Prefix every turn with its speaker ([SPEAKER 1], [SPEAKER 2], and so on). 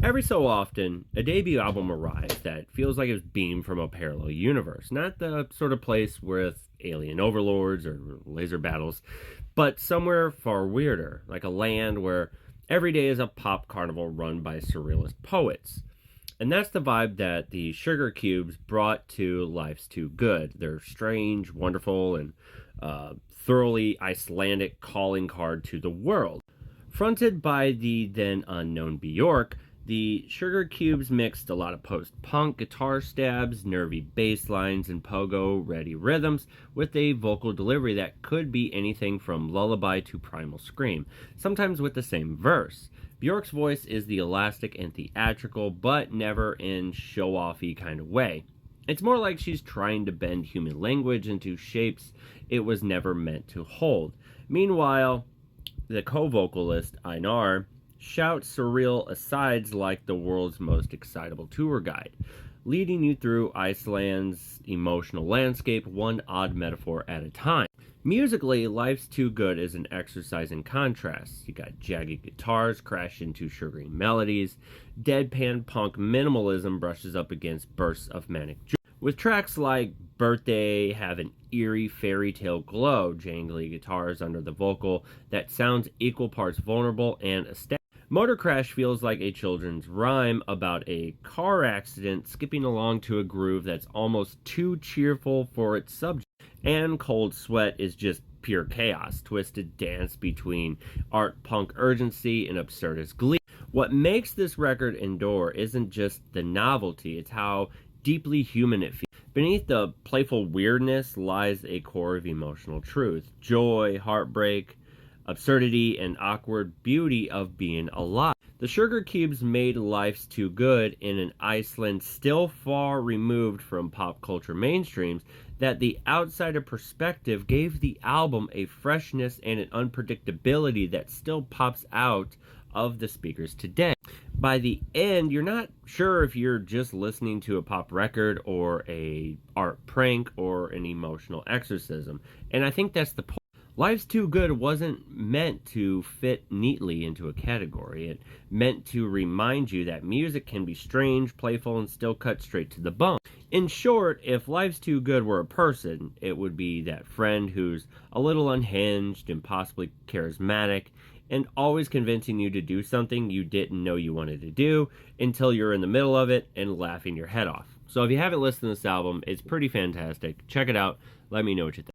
[SPEAKER 1] Every so often, a debut album arrives that feels like it's beamed from a parallel universe. Not the sort of place with alien overlords or laser battles, but somewhere far weirder, like a land where every day is a pop carnival run by surrealist poets. And that's the vibe that the Sugarcubes brought to Life's Too Good. Their strange, wonderful, and thoroughly Icelandic calling card to the world. Fronted by the then unknown Bjork, the Sugarcubes mixed a lot of post-punk guitar stabs, nervy bass lines, and pogo-ready rhythms with a vocal delivery that could be anything from lullaby to primal scream, sometimes with the same verse. Bjork's voice is the elastic and theatrical, but never in show-offy kind of way. It's more like she's trying to bend human language into shapes it was never meant to hold. Meanwhile, the co-vocalist, Einar, shouts surreal asides like the world's most excitable tour guide, leading you through Iceland's emotional landscape one odd metaphor at a time. Musically, Life's Too Good is an exercise in contrast. You got jagged guitars crash into sugary melodies, deadpan punk minimalism brushes up against bursts of manic joy. With tracks like Birthday have an eerie fairy tale glow, jangly guitars under the vocal that sounds equal parts vulnerable and aesthetic. Motor Crash feels like a children's rhyme about a car accident skipping along to a groove that's almost too cheerful for its subject. And Cold Sweat is just pure chaos, twisted dance between art punk urgency and absurdist glee. What makes this record endure isn't just the novelty, it's how deeply human it feels. Beneath the playful weirdness lies a core of emotional truth, joy, heartbreak, absurdity, and awkward beauty of being alive. The Sugarcubes made Life's Too Good in an Iceland still far removed from pop culture mainstreams that the outsider perspective gave the album a freshness and an unpredictability that still pops out of the speakers today. By the end, you're not sure if you're just listening to a pop record or a art prank or an emotional exorcism. And I think that's the point. Life's Too Good wasn't meant to fit neatly into a category. It meant to remind you that music can be strange, playful, and still cut straight to the bone. In short, if Life's Too Good were a person, it would be that friend who's a little unhinged and possibly charismatic and always convincing you to do something you didn't know you wanted to do until you're in the middle of it and laughing your head off. So if you haven't listened to this album, it's pretty fantastic. Check it out. Let me know what you think.